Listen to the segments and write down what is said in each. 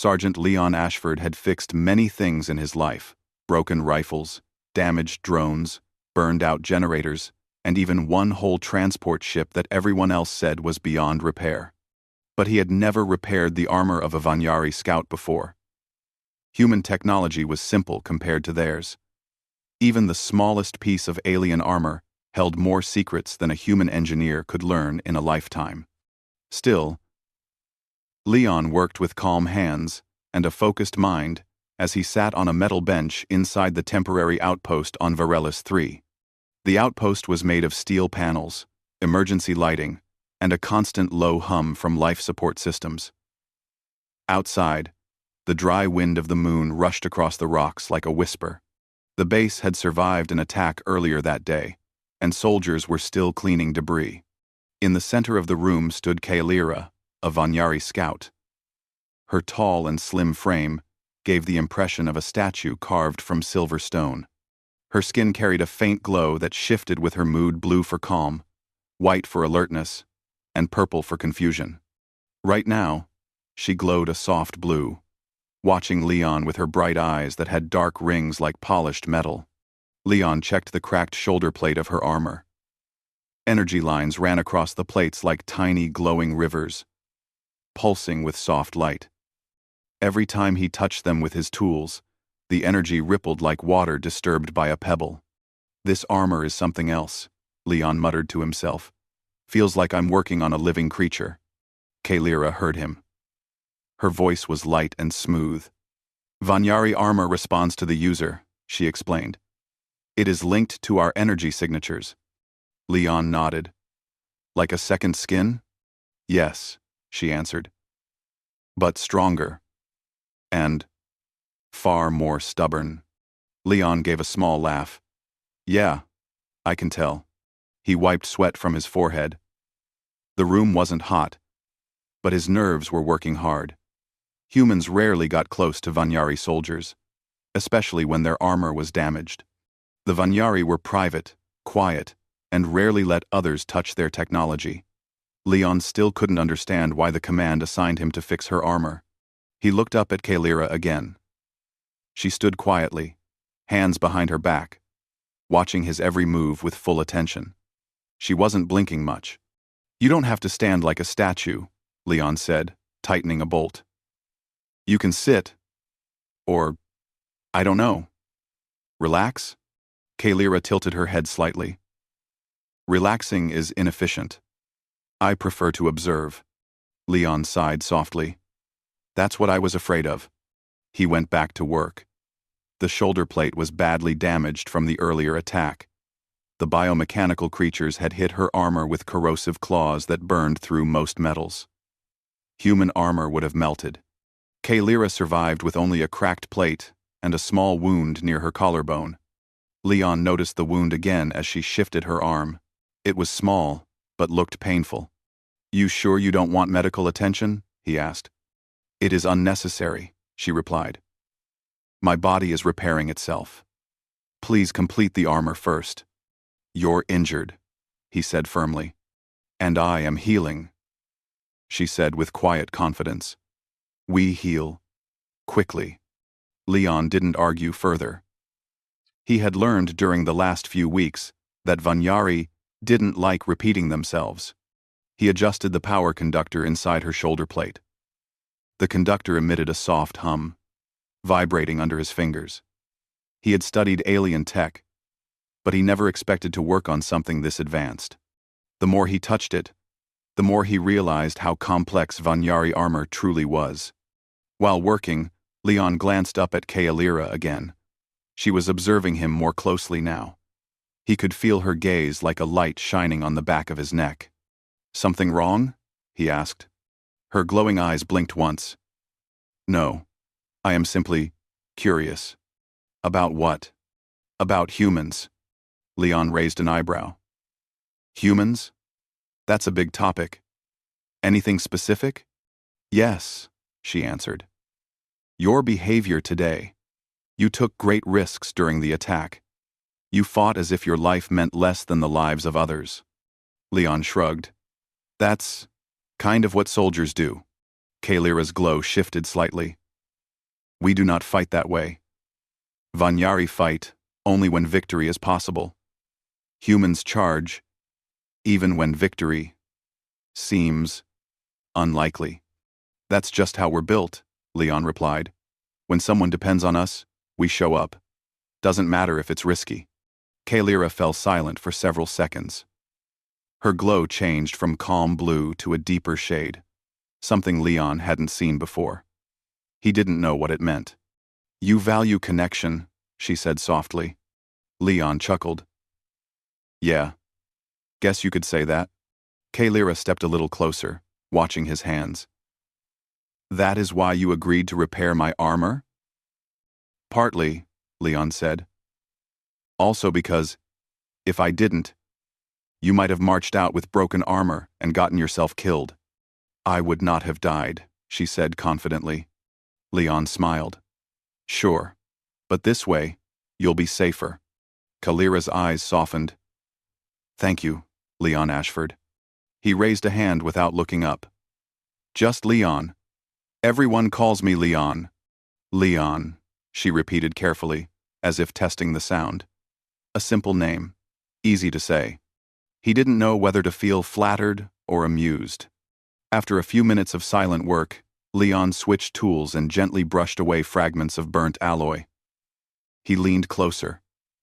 Sergeant Leon Ashford had fixed many things in his life: broken rifles, damaged drones, burned-out generators, and even one whole transport ship that everyone else said was beyond repair. But he had never repaired the armor of a Vanyari scout before. Human technology was simple compared to theirs. Even the smallest piece of alien armor held more secrets than a human engineer could learn in a lifetime. Still, Leon worked with calm hands and a focused mind as he sat on a metal bench inside the temporary outpost on Varellus 3. The outpost was made of steel panels, emergency lighting, and a constant low hum from life support systems. Outside, the dry wind of the moon rushed across the rocks like a whisper. The base had survived an attack earlier that day, and soldiers were still cleaning debris. In the center of the room stood Kaelira, a Vanyari scout. Her tall and slim frame gave the impression of a statue carved from silver stone. Her skin carried a faint glow that shifted with her mood: blue for calm, white for alertness, and purple for confusion. Right now, she glowed a soft blue, watching Leon with her bright eyes that had dark rings like polished metal. Leon checked the cracked shoulder plate of her armor. Energy lines ran across the plates like tiny glowing rivers, pulsing with soft light. Every time he touched them with his tools, the energy rippled like water disturbed by a pebble. "This armor is something else," Leon muttered to himself. "Feels like I'm working on a living creature." Kaelira heard him. Her voice was light and smooth. "Vanyari armor responds to the user," she explained. "It is linked to our energy signatures." Leon nodded. "Like a second skin?" "Yes," she answered. "But stronger. And far more stubborn." Leon gave a small laugh. "Yeah, I can tell." He wiped sweat from his forehead. The room wasn't hot, but his nerves were working hard. Humans rarely got close to Vanyari soldiers, especially when their armor was damaged. The Vanyari were private, quiet, and rarely let others touch their technology. Leon still couldn't understand why the command assigned him to fix her armor. He looked up at Kaelira again. She stood quietly, hands behind her back, watching his every move with full attention. She wasn't blinking much. "You don't have to stand like a statue," Leon said, tightening a bolt. "You can sit. Or, I don't know. Relax?" Kaelira tilted her head slightly. "Relaxing is inefficient. I prefer to observe." Leon sighed softly. "That's what I was afraid of." He went back to work. The shoulder plate was badly damaged from the earlier attack. The biomechanical creatures had hit her armor with corrosive claws that burned through most metals. Human armor would have melted. Kaelira survived with only a cracked plate and a small wound near her collarbone. Leon noticed the wound again as she shifted her arm. It was small, but looked painful. "You sure you don't want medical attention?" he asked. "It is unnecessary," she replied. "My body is repairing itself. Please complete the armor first." "You're injured," he said firmly. "And I am healing," she said with quiet confidence. "We heal. Quickly." Leon didn't argue further. He had learned during the last few weeks that Vanyari didn't like repeating themselves. He adjusted the power conductor inside her shoulder plate. The conductor emitted a soft hum, vibrating under his fingers. He had studied alien tech, but he never expected to work on something this advanced. The more he touched it, the more he realized how complex Vanyari armor truly was. While working, Leon glanced up at Kaelira again. She was observing him more closely now. He could feel her gaze like a light shining on the back of his neck. "Something wrong?" he asked. Her glowing eyes blinked once. "No, I am simply curious." "About what?" "About humans." Leon raised an eyebrow. "Humans? That's a big topic. Anything specific?" "Yes," she answered. "Your behavior today. You took great risks during the attack. You fought as if your life meant less than the lives of others." Leon shrugged. "That's kind of what soldiers do." Kaelira's glow shifted slightly. We do not fight that way. Vanyari fight only when victory is possible. Humans charge, even when victory seems unlikely. That's just how we're built, Leon replied. When someone depends on us, we show up. Doesn't matter if it's risky. Kalyra fell silent for several seconds. Her glow changed from calm blue to a deeper shade, something Leon hadn't seen before. He didn't know what it meant. You value connection, she said softly. Leon chuckled. Yeah. Guess you could say that. Kalyra stepped a little closer, watching his hands. That is why you agreed to repair my armor? Partly, Leon said. Also because, if I didn't, you might have marched out with broken armor and gotten yourself killed. I would not have died, she said confidently. Leon smiled. Sure, but this way, you'll be safer. Kalyra's eyes softened. Thank you, Leon Ashford. He raised a hand without looking up. Just Leon. Everyone calls me Leon. Leon, she repeated carefully, as if testing the sound. A simple name, easy to say. He didn't know whether to feel flattered or amused. After a few minutes of silent work, Leon switched tools and gently brushed away fragments of burnt alloy. He leaned closer,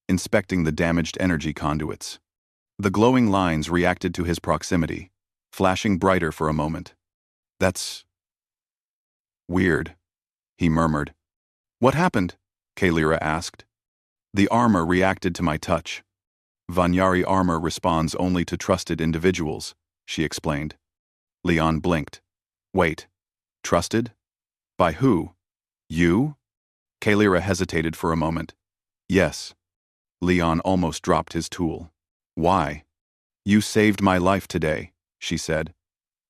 inspecting the damaged energy conduits. The glowing lines reacted to his proximity, flashing brighter for a moment. That's weird, he murmured. What happened? Kalyra asked. The armor reacted to my touch. Vanyari armor responds only to trusted individuals, she explained. Leon blinked. Wait, trusted? By who? You? Kalyra hesitated for a moment. Yes. Leon almost dropped his tool. Why? You saved my life today, she said.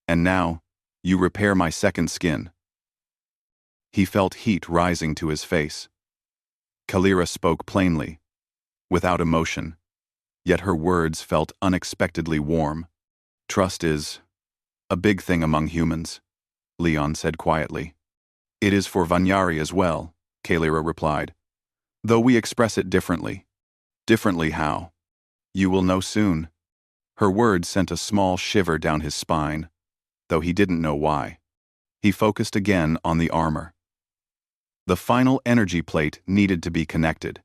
And now, you repair my second skin. He felt heat rising to his face. Kalyra spoke plainly, without emotion, yet her words felt unexpectedly warm. Trust is a big thing among humans, Leon said quietly. It is for Vanyari as well, Kalyra replied, though we express it differently. Differently how? You will know soon. Her words sent a small shiver down his spine, though he didn't know why. He focused again on the armor. The final energy plate needed to be connected.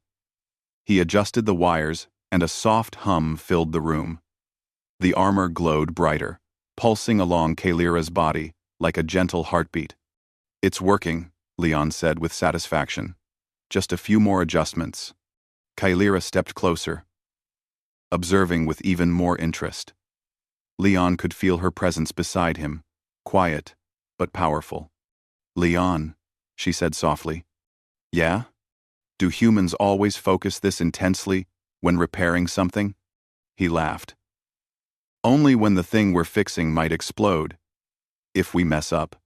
He adjusted the wires, and a soft hum filled the room. The armor glowed brighter, pulsing along Kalyra's body like a gentle heartbeat. It's working, Leon said with satisfaction. Just a few more adjustments. Kalyra stepped closer, observing with even more interest. Leon could feel her presence beside him, quiet but powerful. Leon, she said softly. Yeah? Do humans always focus this intensely when repairing something? He laughed. Only when the thing we're fixing might explode. If we mess up.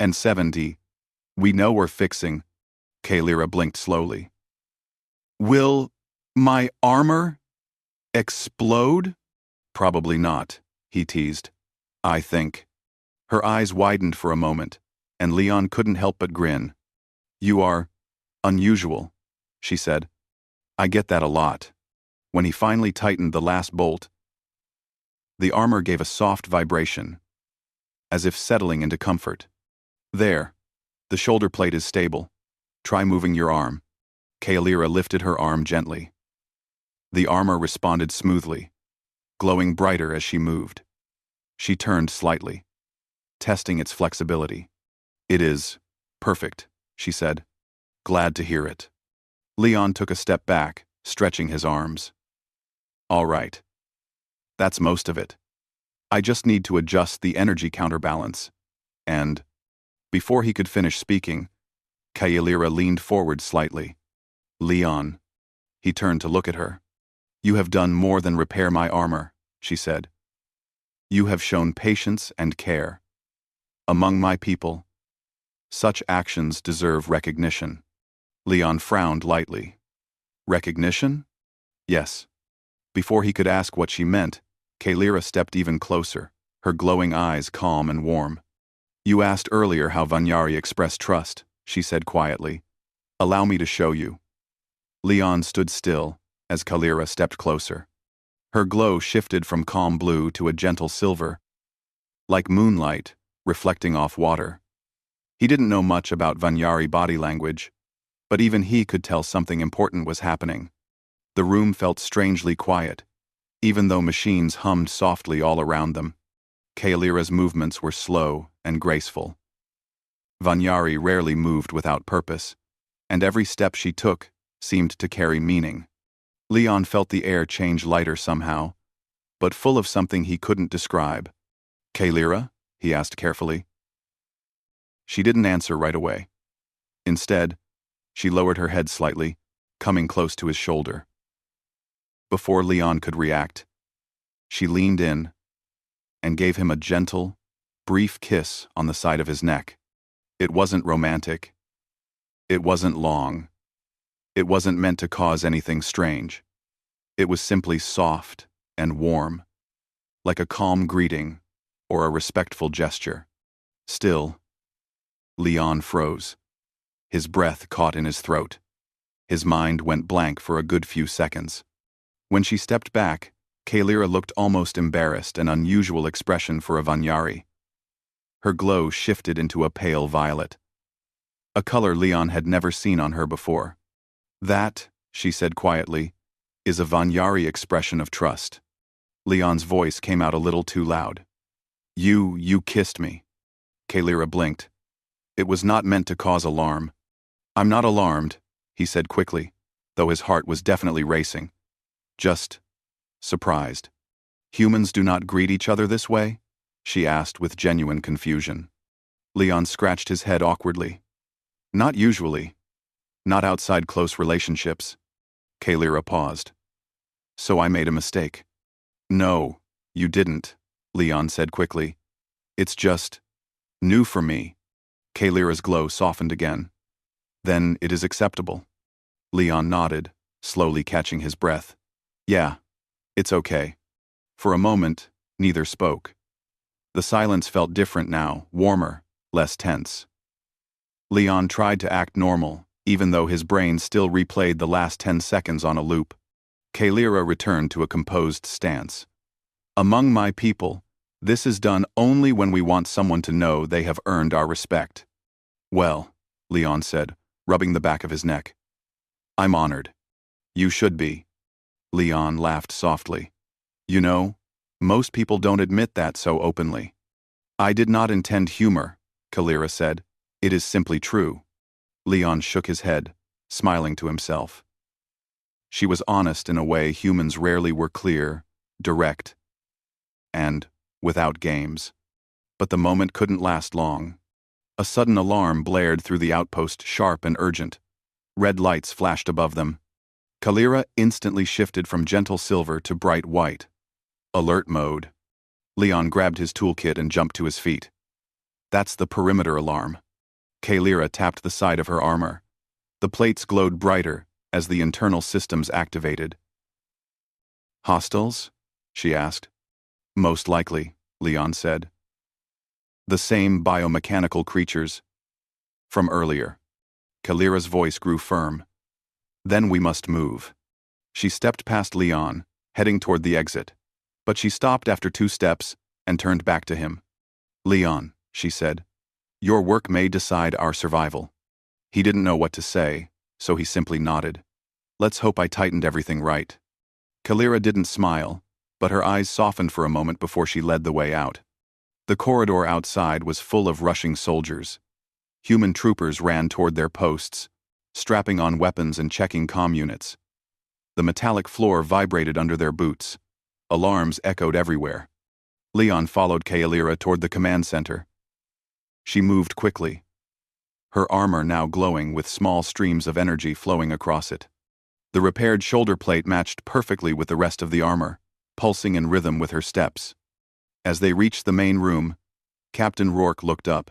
And 70. We know we're fixing. Kalyra blinked slowly. Will my armor explode? Probably not, he teased. I think. Her eyes widened for a moment, and Leon couldn't help but grin. You are unusual, she said. I get that a lot. When he finally tightened the last bolt, the armor gave a soft vibration, as if settling into comfort. There, the shoulder plate is stable. Try moving your arm. Kalyra lifted her arm gently. The armor responded smoothly, glowing brighter as she moved. She turned slightly, testing its flexibility. It is perfect, she said. Glad to hear it. Leon took a step back, stretching his arms. All right. That's most of it. I just need to adjust the energy counterbalance. And, before he could finish speaking, Kalyra leaned forward slightly. Leon. He turned to look at her. You have done more than repair my armor, she said. You have shown patience and care. Among my people, such actions deserve recognition. Leon frowned lightly. Recognition? Yes. Before he could ask what she meant, Kalyra stepped even closer, her glowing eyes calm and warm. You asked earlier how Vanyari expressed trust, she said quietly. "Allow me to show you." Leon stood still as Kalira stepped closer. Her glow shifted from calm blue to a gentle silver, like moonlight reflecting off water. He didn't know much about Vanyari body language, but even he could tell something important was happening. The room felt strangely quiet, even though machines hummed softly all around them. Kalira's movements were slow and graceful. Vanyari rarely moved without purpose, and every step she took seemed to carry meaning. Leon felt the air change lighter somehow, but full of something he couldn't describe. "Kalira?" he asked carefully. She didn't answer right away. Instead, she lowered her head slightly, coming close to his shoulder. Before Leon could react, she leaned in and gave him a gentle, brief kiss on the side of his neck. It wasn't romantic. It wasn't long. It wasn't meant to cause anything strange. It was simply soft and warm, like a calm greeting or a respectful gesture. Still, Leon froze. His breath caught in his throat. His mind went blank for a good few seconds. When she stepped back, Kalira looked almost embarrassed, an unusual expression for a Vanyari. Her glow shifted into a pale violet, a color Leon had never seen on her before. "That," she said quietly, "is a Vanyari expression of trust." Leon's voice came out a little too loud. You kissed me." Kalira blinked. It was not meant to cause alarm. "I'm not alarmed," he said quickly, though his heart was definitely racing. "Just surprised." "Humans do not greet each other this way?" she asked with genuine confusion. Leon scratched his head awkwardly. "Not usually. Not outside close relationships." Kalira paused. "So I made a mistake." "No, you didn't," Leon said quickly. "It's just new for me." Kalira's glow softened again. "Then it is acceptable." Leon nodded, slowly catching his breath. "Yeah, it's okay." For a moment, neither spoke. The silence felt different now, warmer, less tense. Leon tried to act normal, even though his brain still replayed the last 10 seconds on a loop. Kalira returned to a composed stance. "Among my people, this is done only when we want someone to know they have earned our respect." "Well," Leon said, rubbing the back of his neck. "I'm honored." "You should be." Leon laughed softly. "You know, most people don't admit that so openly." "I did not intend humor," Kalira said. "It is simply true." Leon shook his head, smiling to himself. She was honest in a way humans rarely were, clear, direct, and without games. But the moment couldn't last long. A sudden alarm blared through the outpost, sharp and urgent. Red lights flashed above them. Kalira instantly shifted from gentle silver to bright white. Alert mode. Leon grabbed his toolkit and jumped to his feet. "That's the perimeter alarm." Kalira tapped the side of her armor. The plates glowed brighter as the internal systems activated. "Hostiles?" she asked. "Most likely," Leon said. "The same biomechanical creatures from earlier." Kalira's voice grew firm. "Then we must move." She stepped past Leon, heading toward the exit, but she stopped after 2 steps and turned back to him. "Leon," she said, "your work may decide our survival." He didn't know what to say, so he simply nodded. "Let's hope I tightened everything right." Kalira didn't smile, but her eyes softened for a moment before she led the way out. The corridor outside was full of rushing soldiers. Human troopers ran toward their posts, strapping on weapons and checking comm units. The metallic floor vibrated under their boots. Alarms echoed everywhere. Leon followed Kalira toward the command center. She moved quickly, her armor now glowing with small streams of energy flowing across it. The repaired shoulder plate matched perfectly with the rest of the armor, pulsing in rhythm with her steps. As they reached the main room, Captain Rourke looked up.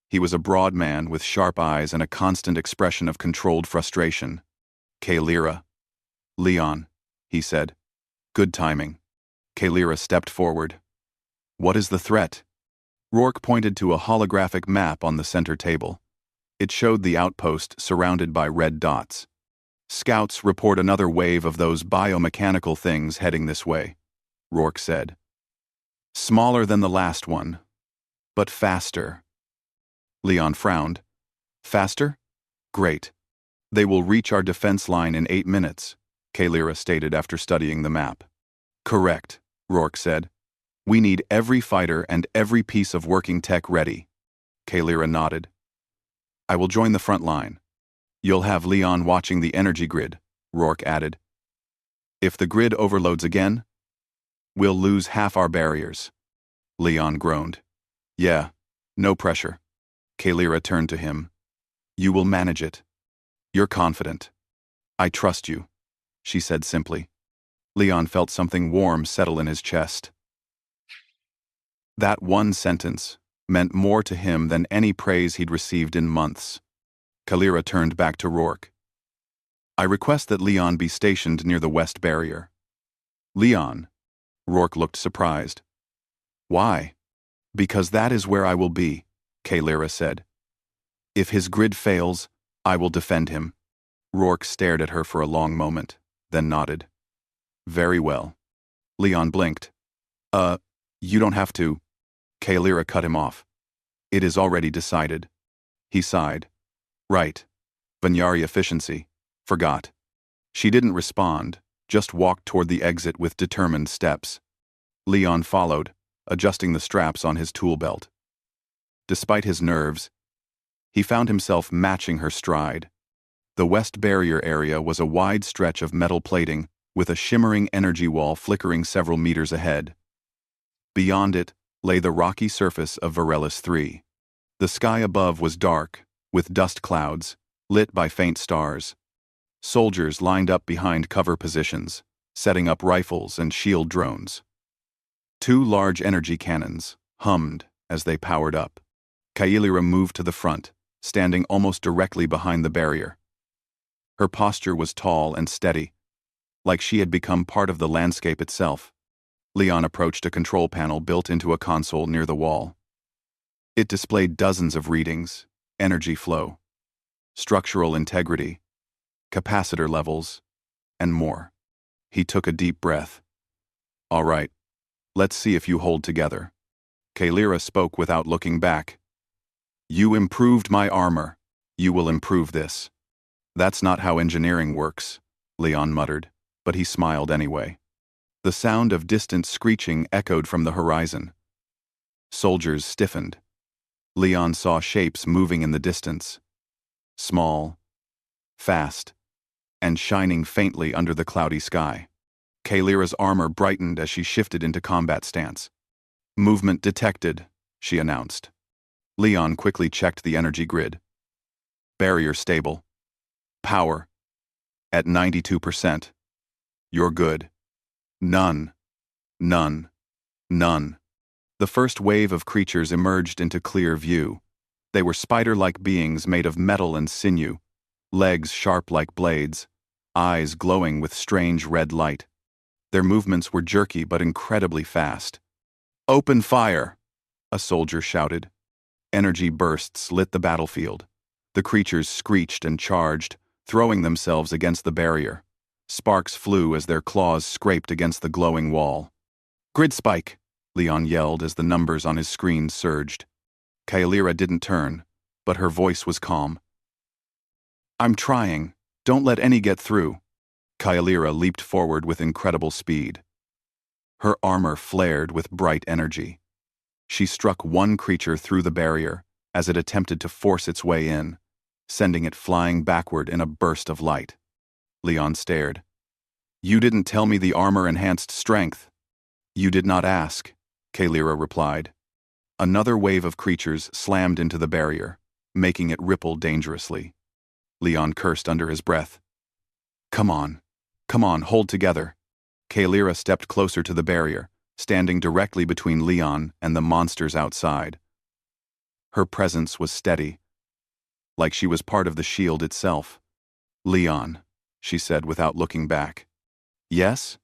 He was a broad man with sharp eyes and a constant expression of controlled frustration. "Kalira." "Leon," he said. "Good timing." Kalira stepped forward. "What is the threat?" Rourke pointed to a holographic map on the center table. It showed the outpost surrounded by red dots. Scouts report another wave of those biomechanical things heading this way, Rourke said. Smaller than the last one, but faster. Leon frowned. Faster? Great. They will reach our defense line in 8 minutes, Kalira stated after studying the map. Correct, Rourke said. We need every fighter and every piece of working tech ready. Kalira nodded. I will join the front line. You'll have Leon watching the energy grid, Rourke added. If the grid overloads again, we'll lose half our barriers. Leon groaned. Yeah, no pressure. Kalira turned to him. You will manage it. You're confident. I trust you, she said simply. Leon felt something warm settle in his chest. That one sentence meant more to him than any praise he'd received in months. Kalira turned back to Rourke. I request that Leon be stationed near the west barrier. Leon? Rourke looked surprised. Why? Because that is where I will be, Kalira said. If his grid fails, I will defend him. Rourke stared at her for a long moment, then nodded. Very well. Leon blinked. You don't have to. Kalira cut him off. It is already decided. He sighed. Right. Vanyari efficiency. Forgot. She didn't respond, just walked toward the exit with determined steps. Leon followed, adjusting the straps on his tool belt. Despite his nerves, he found himself matching her stride. The west barrier area was a wide stretch of metal plating with a shimmering energy wall flickering several meters ahead. Beyond it lay the rocky surface of Varellus III. The sky above was dark, with dust clouds, lit by faint stars. Soldiers lined up behind cover positions, setting up rifles and shield drones. 2 large energy cannons hummed as they powered up. Kalira moved to the front, standing almost directly behind the barrier. Her posture was tall and steady, like she had become part of the landscape itself. Leon approached a control panel built into a console near the wall. It displayed dozens of readings: energy flow, structural integrity, capacitor levels, and more. He took a deep breath. All right, let's see if you hold together. Kalira spoke without looking back. You improved my armor. You will improve this. That's not how engineering works, Leon muttered, but he smiled anyway. The sound of distant screeching echoed from the horizon. Soldiers stiffened. Leon saw shapes moving in the distance. Small, fast, and shining faintly under the cloudy sky. Kalira's armor brightened as she shifted into combat stance. Movement detected, she announced. Leon quickly checked the energy grid. Barrier stable. Power. At 92%. You're good. None. None. None. The first wave of creatures emerged into clear view. They were spider-like beings made of metal and sinew, legs sharp like blades, eyes glowing with strange red light. Their movements were jerky but incredibly fast. Open fire! A soldier shouted. Energy bursts lit the battlefield. The creatures screeched and charged, throwing themselves against the barrier. Sparks flew as their claws scraped against the glowing wall. Grid spike! Leon yelled as the numbers on his screen surged. Kalira didn't turn, but her voice was calm. I'm trying. Don't let any get through. Kalira leaped forward with incredible speed. Her armor flared with bright energy. She struck one creature through the barrier as it attempted to force its way in, sending it flying backward in a burst of light. Leon stared. You didn't tell me the armor enhanced strength. You did not ask, Kalira replied. Another wave of creatures slammed into the barrier, making it ripple dangerously. Leon cursed under his breath. Come on, hold together. Kalira stepped closer to the barrier, standing directly between Leon and the monsters outside. Her presence was steady, like she was part of the shield itself. Leon, she said without looking back. Yes?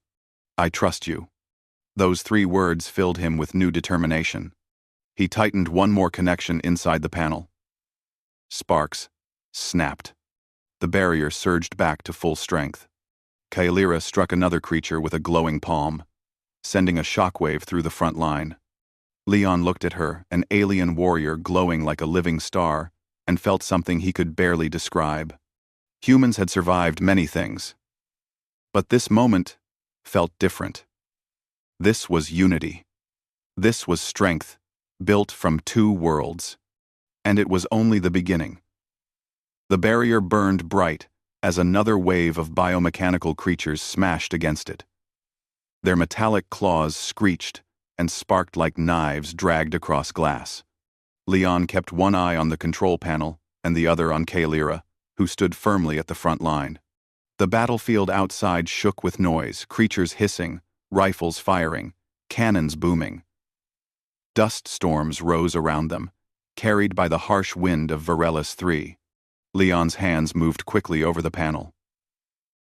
I trust you. Those 3 words filled him with new determination. He tightened one more connection inside the panel. Sparks snapped. The barrier surged back to full strength. Kaelira struck another creature with a glowing palm, sending a shockwave through the front line. Leon looked at her, an alien warrior glowing like a living star, and felt something he could barely describe. Humans had survived many things, but this moment felt different. This was unity. This was strength, built from two worlds. And it was only the beginning. The barrier burned bright as another wave of biomechanical creatures smashed against it. Their metallic claws screeched and sparked like knives dragged across glass. Leon kept one eye on the control panel and the other on Kaelira, who stood firmly at the front line. The battlefield outside shook with noise, creatures hissing, rifles firing, cannons booming. Dust storms rose around them, carried by the harsh wind of Varellus III. Leon's hands moved quickly over the panel.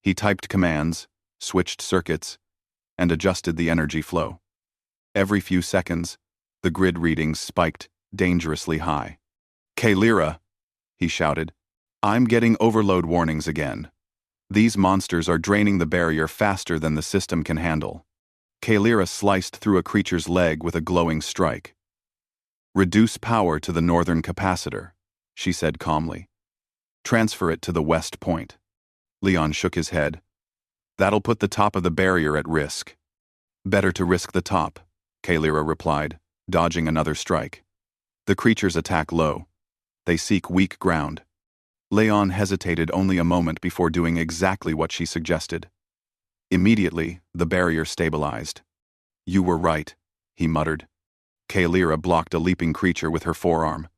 He typed commands, switched circuits, and adjusted the energy flow. Every few seconds, the grid readings spiked dangerously high. "Kaelira," he shouted, "I'm getting overload warnings again. These monsters are draining the barrier faster than the system can handle." Kaelira sliced through a creature's leg with a glowing strike. "Reduce power to the northern capacitor," she said calmly. "Transfer it to the west point." Leon shook his head. "That'll put the top of the barrier at risk." "Better to risk the top," Kaelira replied, dodging another strike. "The creatures attack low. They seek weak ground." Leon hesitated only a moment before doing exactly what she suggested. Immediately, the barrier stabilized. "You were right," he muttered. Kaelira blocked a leaping creature with her forearm.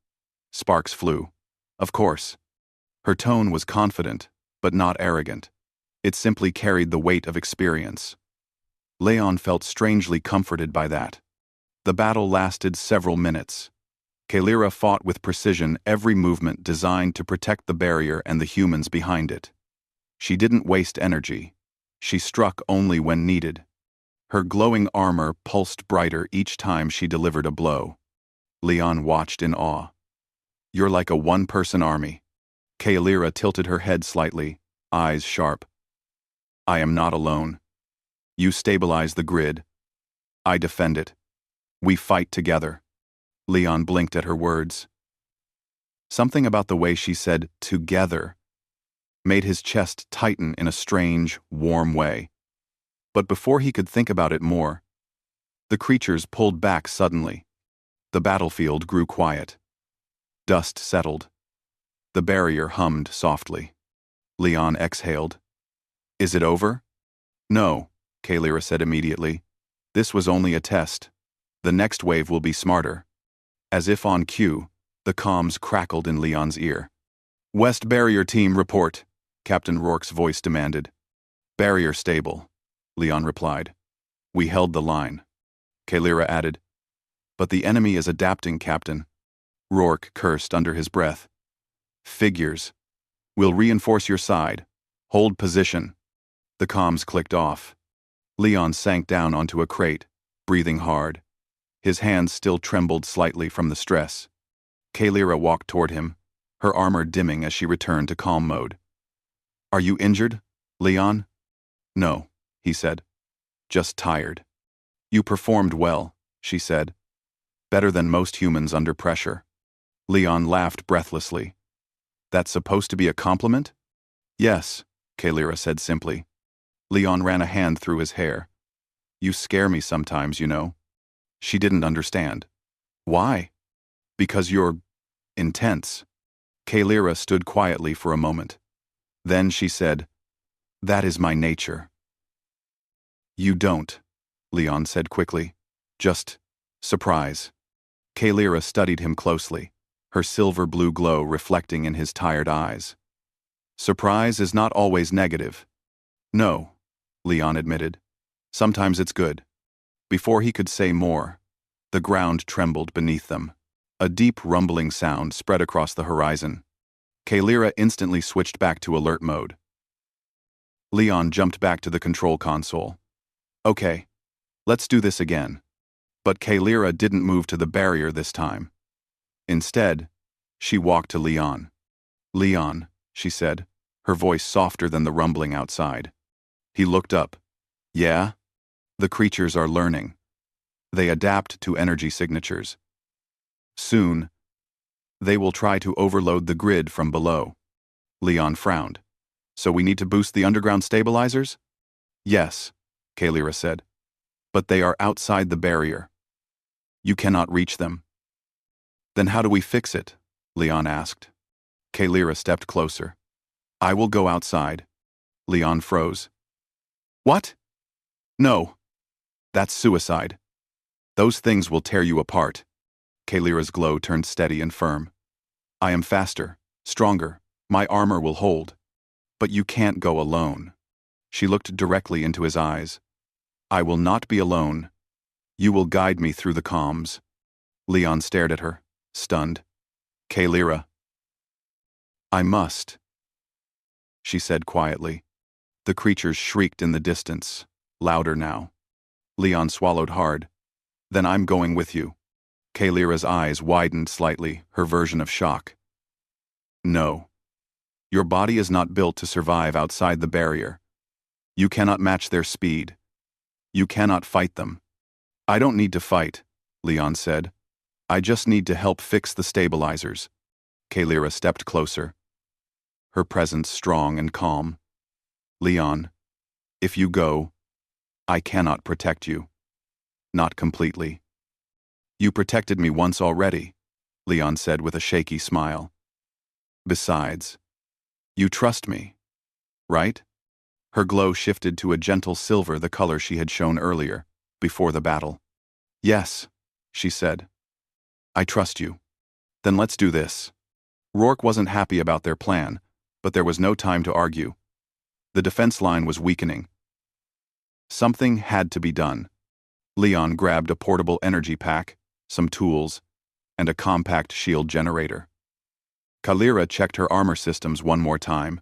Sparks flew. Of course. Her tone was confident, but not arrogant. It simply carried the weight of experience. Leon felt strangely comforted by that. The battle lasted several minutes. Kaelira fought with precision, every movement designed to protect the barrier and the humans behind it. She didn't waste energy. She struck only when needed. Her glowing armor pulsed brighter each time she delivered a blow. Leon watched in awe. "You're like a one-person army." Kaelira tilted her head slightly, eyes sharp. "I am not alone. You stabilize the grid. I defend it. We fight together." Leon blinked at her words. Something about the way she said "together" made his chest tighten in a strange, warm way. But before he could think about it more, the creatures pulled back suddenly. The battlefield grew quiet. Dust settled. The barrier hummed softly. Leon exhaled. "Is it over?" "No," Kaelira said immediately. "This was only a test. The next wave will be smarter." As if on cue, the comms crackled in Leon's ear. "West Barrier Team, report," Captain Rourke's voice demanded. "Barrier stable," Leon replied. "We held the line." Kaelira added, "But the enemy is adapting, Captain." Rourke cursed under his breath. "Figures. We'll reinforce your side. Hold position." The comms clicked off. Leon sank down onto a crate, breathing hard. His hands still trembled slightly from the stress. Kaelira walked toward him, her armor dimming as she returned to calm mode. "Are you injured, Leon?" "No," he said. "Just tired." "You performed well," she said. "Better than most humans under pressure." Leon laughed breathlessly. "That's supposed to be a compliment?" "Yes," Kaelira said simply. Leon ran a hand through his hair. "You scare me sometimes, you know." She didn't understand. "Why?" "Because you're intense." Kaelira stood quietly for a moment. Then she said, "That is my nature." "You don't," Leon said quickly. "Just surprise." Kaelira studied him closely, her silver-blue glow reflecting in his tired eyes. "Surprise is not always negative." "No," Leon admitted. "Sometimes it's good." Before he could say more, the ground trembled beneath them. A deep rumbling sound spread across the horizon. Kaelira instantly switched back to alert mode. Leon jumped back to the control console. "Okay, let's do this again." But Kaelira didn't move to the barrier this time. Instead, she walked to Leon. Leon, she said, her voice softer than the rumbling outside. He looked up. Yeah? The creatures are learning. They adapt to energy signatures. Soon, they will try to overload the grid from below. Leon frowned. So we need to boost the underground stabilizers? Yes, Kalira said. But they are outside the barrier. You cannot reach them. Then how do we fix it? Leon asked. Kalira stepped closer. I will go outside. Leon froze. What? No. That's suicide. Those things will tear you apart. Kalira's glow turned steady and firm. I am faster, stronger. My armor will hold. But you can't go alone. She looked directly into his eyes. I will not be alone. You will guide me through the comms. Leon stared at her, stunned. Kalira. I must, she said quietly. The creatures shrieked in the distance, louder now. Leon swallowed hard. Then I'm going with you. Kalira's eyes widened slightly, her version of shock. No. Your body is not built to survive outside the barrier. You cannot match their speed. You cannot fight them. I don't need to fight, Leon said. I just need to help fix the stabilizers. Kalira stepped closer, her presence strong and calm. Leon, if you go, I cannot protect you. Not completely. You protected me once already, Leon said with a shaky smile. Besides, you trust me, right? Her glow shifted to a gentle silver, the color she had shown earlier, before the battle. Yes, she said. I trust you. Then let's do this. Rourke wasn't happy about their plan, but there was no time to argue. The defense line was weakening. Something had to be done. Leon grabbed a portable energy pack, some tools, and a compact shield generator. Kalira checked her armor systems one more time.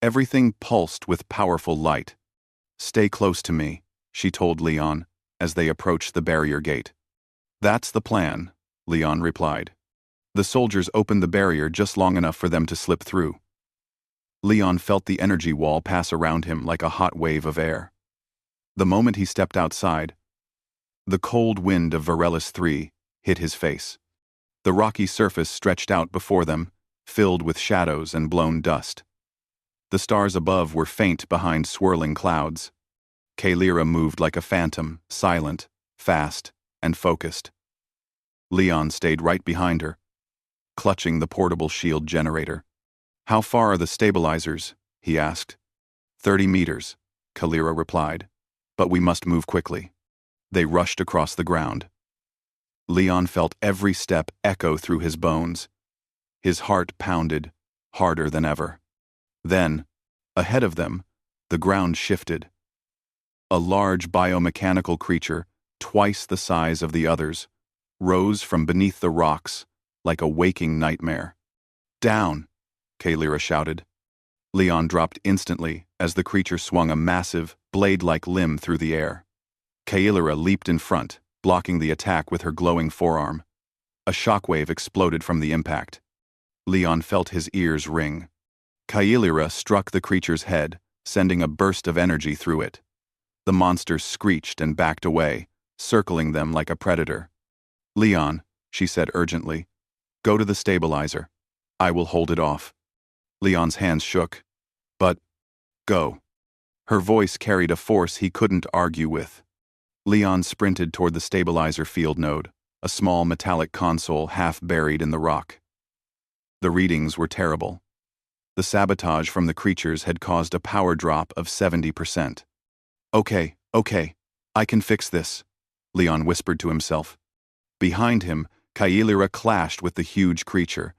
Everything pulsed with powerful light. Stay close to me, she told Leon, as they approached the barrier gate. That's the plan, Leon replied. The soldiers opened the barrier just long enough for them to slip through. Leon felt the energy wall pass around him like a hot wave of air. The moment he stepped outside, the cold wind of Varellus 3 hit his face. The rocky surface stretched out before them, filled with shadows and blown dust. The stars above were faint behind swirling clouds. Kalira moved like a phantom, silent, fast, and focused. Leon stayed right behind her, clutching the portable shield generator. How far are the stabilizers? He asked. 30 meters, Kalira replied. But we must move quickly. They rushed across the ground. Leon felt every step echo through his bones. His heart pounded, harder than ever. Then, ahead of them, the ground shifted. A large biomechanical creature, twice the size of the others, rose from beneath the rocks like a waking nightmare. Down, Kalira shouted. Leon dropped instantly as the creature swung a massive, blade-like limb through the air. Kalira leaped in front, blocking the attack with her glowing forearm. A shockwave exploded from the impact. Leon felt his ears ring. Kalira struck the creature's head, sending a burst of energy through it. The monster screeched and backed away, circling them like a predator. Leon, she said urgently, go to the stabilizer. I will hold it off. Leon's hands shook. But, go. Her voice carried a force he couldn't argue with. Leon sprinted toward the stabilizer field node, a small metallic console half buried in the rock. The readings were terrible. The sabotage from the creatures had caused a power drop of 70%. Okay, I can fix this, Leon whispered to himself. Behind him, Kalira clashed with the huge creature,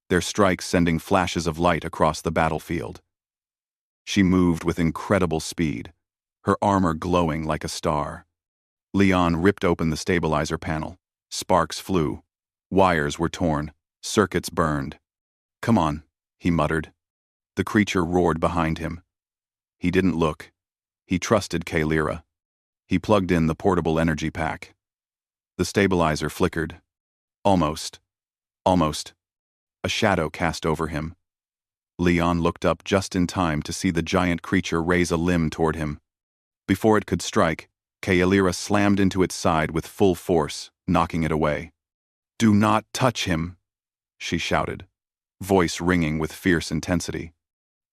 their strikes sending flashes of light across the battlefield. She moved with incredible speed, her armor glowing like a star. Leon ripped open the stabilizer panel. Sparks flew. Wires were torn. Circuits burned. Come on, he muttered. The creature roared behind him. He didn't look. He trusted Kalira. He plugged in the portable energy pack. The stabilizer flickered. Almost. A shadow cast over him, Leon looked up just in time to see the giant creature raise a limb toward him. Before it could strike, Kaelira slammed into its side with full force, knocking it away. "Do not touch him," she shouted, voice ringing with fierce intensity.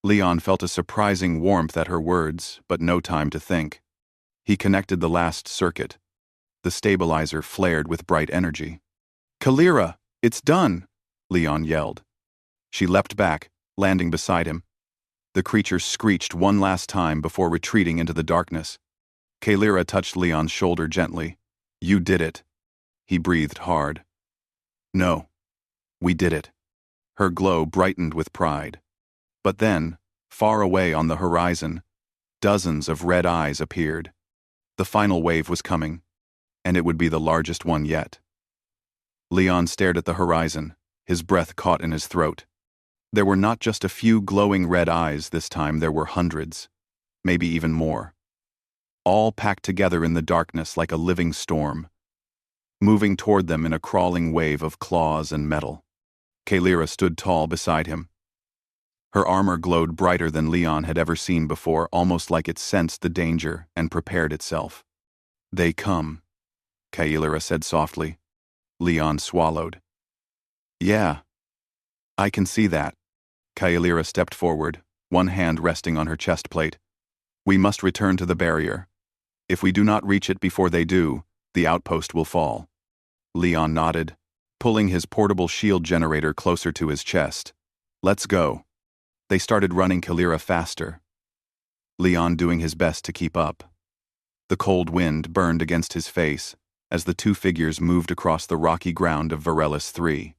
Leon felt a surprising warmth at her words, but no time to think. He connected the last circuit. The stabilizer flared with bright energy. "Kaelira, it's done!" Leon yelled. She leapt back, landing beside him. The creature screeched one last time before retreating into the darkness. Kaelira touched Leon's shoulder gently. "You did it." He breathed hard. "No. We did it." Her glow brightened with pride. But then, far away on the horizon, dozens of red eyes appeared. The final wave was coming, and it would be the largest one yet. Leon stared at the horizon, his breath caught in his throat. There were not just a few glowing red eyes this time, there were hundreds, maybe even more. All packed together in the darkness like a living storm, moving toward them in a crawling wave of claws and metal. Kaelira stood tall beside him. Her armor glowed brighter than Leon had ever seen before, almost like it sensed the danger and prepared itself. "They come," Kaelira said softly. Leon swallowed. "Yeah, I can see that." Kaelira stepped forward, one hand resting on her chest plate. "We must return to the barrier. If we do not reach it before they do, the outpost will fall." Leon nodded, pulling his portable shield generator closer to his chest. "Let's go." They started running, Kaelira faster, Leon doing his best to keep up. The cold wind burned against his face as the two figures moved across the rocky ground of Varellus 3.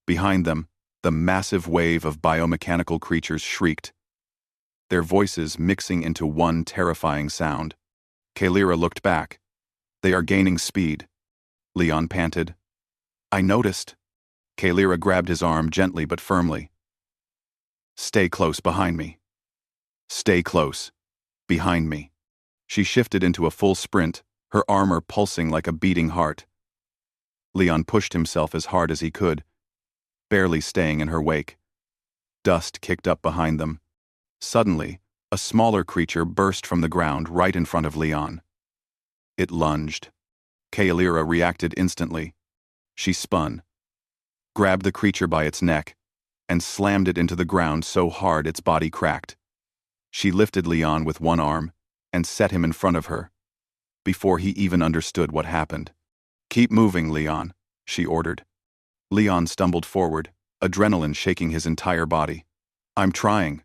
Behind them, the massive wave of biomechanical creatures shrieked, their voices mixing into one terrifying sound. Kaelira looked back. "They are gaining speed," Leon panted. "I noticed." Kaelira grabbed his arm gently but firmly. "Stay close behind me. Stay close. Behind me." She shifted into a full sprint, her armor pulsing like a beating heart. Leon pushed himself as hard as he could, barely staying in her wake. Dust kicked up behind them. Suddenly, a smaller creature burst from the ground right in front of Leon. It lunged. Kaelira reacted instantly. She spun, grabbed the creature by its neck, and slammed it into the ground so hard its body cracked. She lifted Leon with one arm and set him in front of her, before he even understood what happened. "Keep moving, Leon," she ordered. Leon stumbled forward, adrenaline shaking his entire body. "I'm trying."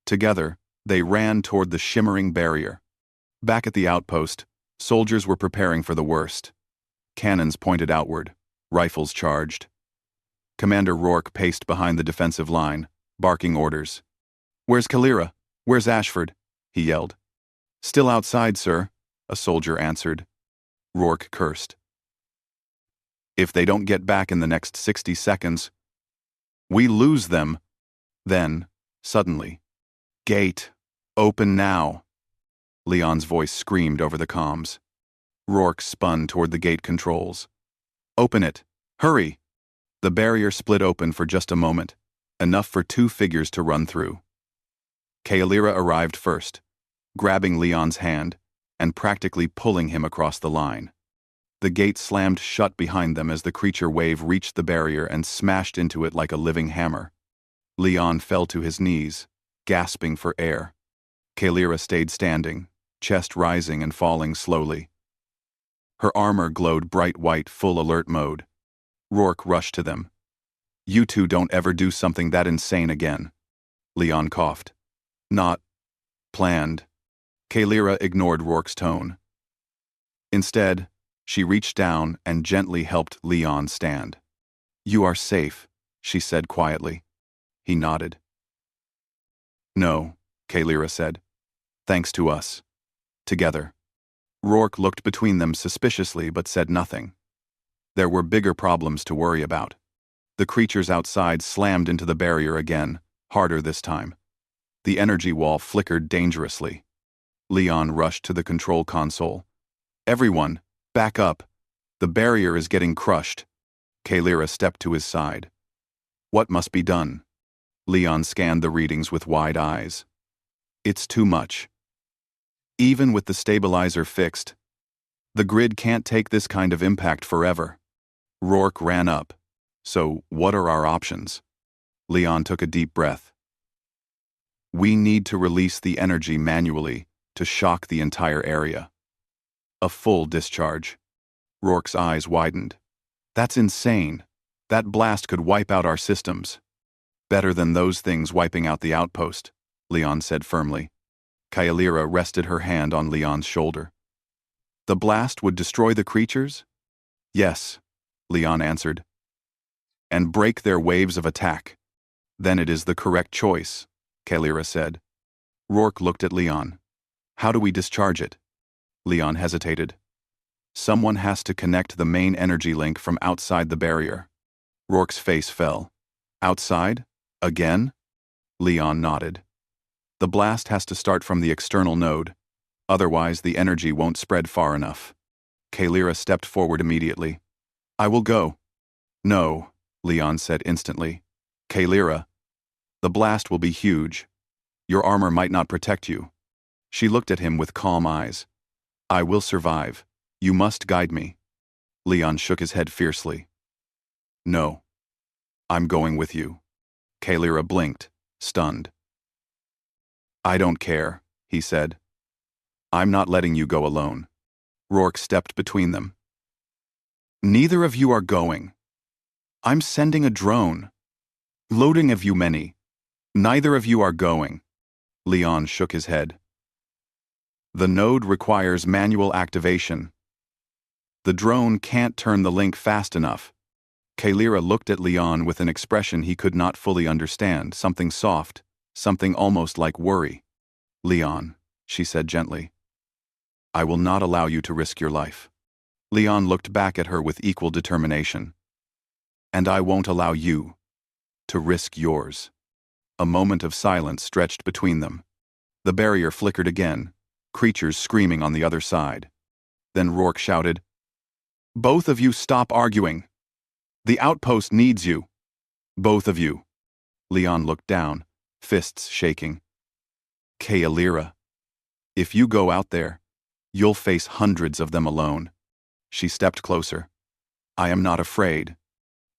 Together, they ran toward the shimmering barrier. Back at the outpost, soldiers were preparing for the worst. Cannons pointed outward, rifles charged. Commander Rourke paced behind the defensive line, barking orders. "Where's Kaelira? Where's Ashford?" he yelled. "Still outside, sir," a soldier answered. Rourke cursed. "If they don't get back in the next 60 seconds, we lose them." Then, suddenly, "Gate, open now," Leon's voice screamed over the comms. Rourke spun toward the gate controls. "Open it! Hurry!" The barrier split open for just a moment, enough for two figures to run through. Kaelira arrived first, grabbing Leon's hand and practically pulling him across the line. The gate slammed shut behind them as the creature wave reached the barrier and smashed into it like a living hammer. Leon fell to his knees, gasping for air. Kaelira stayed standing, chest rising and falling slowly. Her armor glowed bright white, full alert mode. Rourke rushed to them. "You two don't ever do something that insane again." Leon coughed. "Not planned." Kaelira ignored Rourke's tone. Instead, she reached down and gently helped Leon stand. "You are safe," she said quietly. He nodded. "No," Kaelira said. "Thanks to us. Together." Rourke looked between them suspiciously but said nothing. There were bigger problems to worry about. The creatures outside slammed into the barrier again, harder this time. The energy wall flickered dangerously. Leon rushed to the control console. "Everyone, back up. The barrier is getting crushed." Kaelira stepped to his side. "What must be done?" Leon scanned the readings with wide eyes. It's too much. Even with the stabilizer fixed, the grid can't take this kind of impact forever. Rourke ran up. So, what are our options? Leon took a deep breath. We need to release the energy manually to shock the entire area. A full discharge. Rourke's eyes widened. That's insane. That blast could wipe out our systems. Better than those things wiping out the outpost, Leon said firmly. Kyalira rested her hand on Leon's shoulder. The blast would destroy the creatures? Yes, Leon answered. And break their waves of attack. Then it is the correct choice, Kyalira said. Rourke looked at Leon. How do we discharge it? Leon hesitated. Someone has to connect the main energy link from outside the barrier. Rourke's face fell. Outside? Again? Leon nodded. The blast has to start from the external node. Otherwise, the energy won't spread far enough. Kyalira stepped forward immediately. I will go. No, Leon said instantly. Kyalira, the blast will be huge. Your armor might not protect you. She looked at him with calm eyes. I will survive. You must guide me. Leon shook his head fiercely. No. I'm going with you. Kyalira blinked, stunned. I don't care, he said. I'm not letting you go alone. Rourke stepped between them. Neither of you are going. I'm sending a drone. Loading of you many. Neither of you are going. Leon shook his head. The node requires manual activation. The drone can't turn the link fast enough. Kyalira looked at Leon with an expression he could not fully understand, something soft, something almost like worry. Leon, she said gently. I will not allow you to risk your life. Leon looked back at her with equal determination. And I won't allow you to risk yours. A moment of silence stretched between them. The barrier flickered again, creatures screaming on the other side. Then Rourke shouted, Both of you stop arguing. The outpost needs you. Both of you. Leon looked down, fists shaking. Kyalira, if you go out there, you'll face hundreds of them alone. She stepped closer. I am not afraid.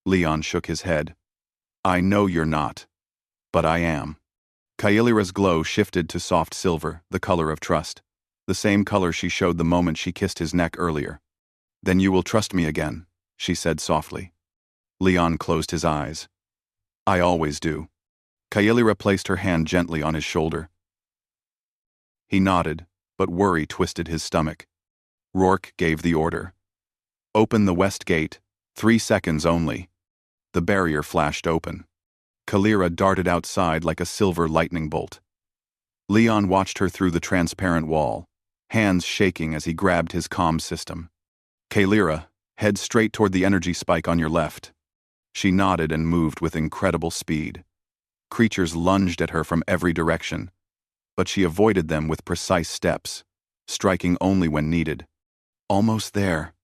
Leon shook his head. I know you're not. But I am. Kyalira's glow shifted to soft silver, the color of trust. The same color she showed the moment she kissed his neck earlier. Then you will trust me again, she said softly. Leon closed his eyes. I always do. Kyalira placed her hand gently on his shoulder. He nodded, but worry twisted his stomach. Rourke gave the order. Open the west gate, 3 seconds only. The barrier flashed open. Kyalira darted outside like a silver lightning bolt. Leon watched her through the transparent wall, hands shaking as he grabbed his comm system. Kyalira, head straight toward the energy spike on your left. She nodded and moved with incredible speed. Creatures lunged at her from every direction, but she avoided them with precise steps, striking only when needed. Almost there,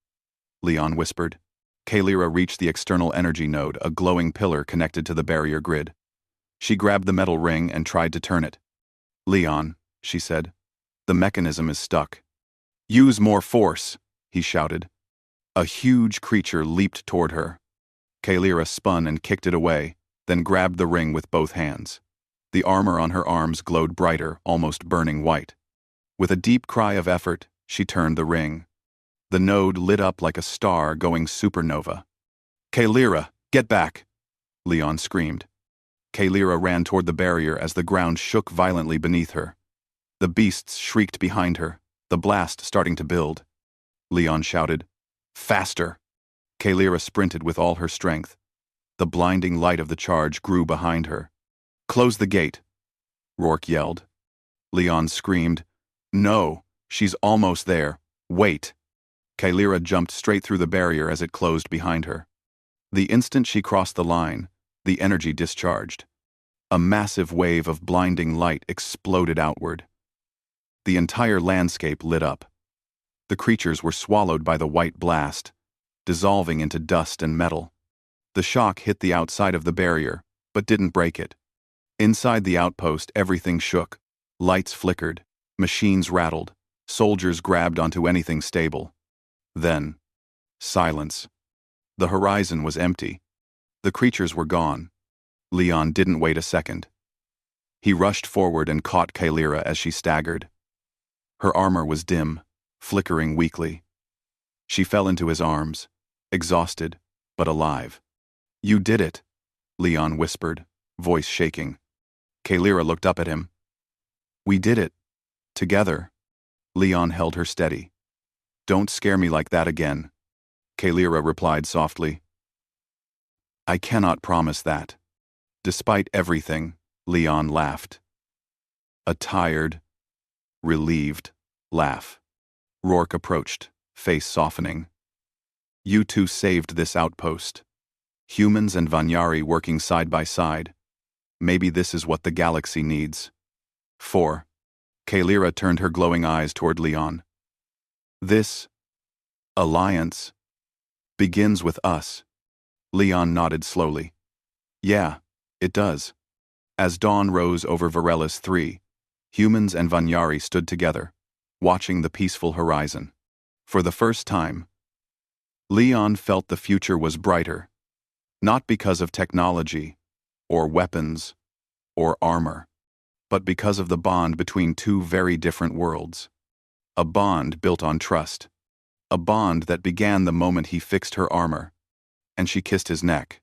Leon whispered. Kyalira reached the external energy node, a glowing pillar connected to the barrier grid. She grabbed the metal ring and tried to turn it. Leon, she said, the mechanism is stuck. Use more force, he shouted. A huge creature leaped toward her. Kyalira spun and kicked it away, then grabbed the ring with both hands. The armor on her arms glowed brighter, almost burning white. With a deep cry of effort, she turned the ring. The node lit up like a star going supernova. Kyalira, get back! Leon screamed. Kyalira ran toward the barrier as the ground shook violently beneath her. The beasts shrieked behind her, the blast starting to build. Leon shouted, Faster! Kyalira sprinted with all her strength. The blinding light of the charge grew behind her. Close the gate, Rourke yelled. Leon screamed, No, she's almost there. Wait! Kyalira jumped straight through the barrier as it closed behind her. The instant she crossed the line, the energy discharged. A massive wave of blinding light exploded outward. The entire landscape lit up. The creatures were swallowed by the white blast, dissolving into dust and metal. The shock hit the outside of the barrier, but didn't break it. Inside the outpost, everything shook. Lights flickered, machines rattled, soldiers grabbed onto anything stable. Then, silence. The horizon was empty. The creatures were gone. Leon didn't wait a second. He rushed forward and caught Kaelira as she staggered. Her armor was dim, flickering weakly. She fell into his arms, exhausted, but alive. "You did it," Leon whispered, voice shaking. Kaelira looked up at him. "We did it. Together." Leon held her steady. "Don't scare me like that again," Kaelira replied softly. "I cannot promise that." Despite everything, Leon laughed. A tired, relieved laugh. Rourke approached, face softening. "You two saved this outpost. Humans and Vanyari working side by side. Maybe this is what the galaxy needs." 4. Kaelira turned her glowing eyes toward Leon. "This alliance begins with us." Leon nodded slowly. "Yeah, it does." As dawn rose over Varellus 3, humans and Vanyari stood together, watching the peaceful horizon. For the first time, Leon felt the future was brighter, not because of technology, or weapons, or armor, but because of the bond between two very different worlds. A bond built on trust. A bond that began the moment he fixed her armor, and she kissed his neck.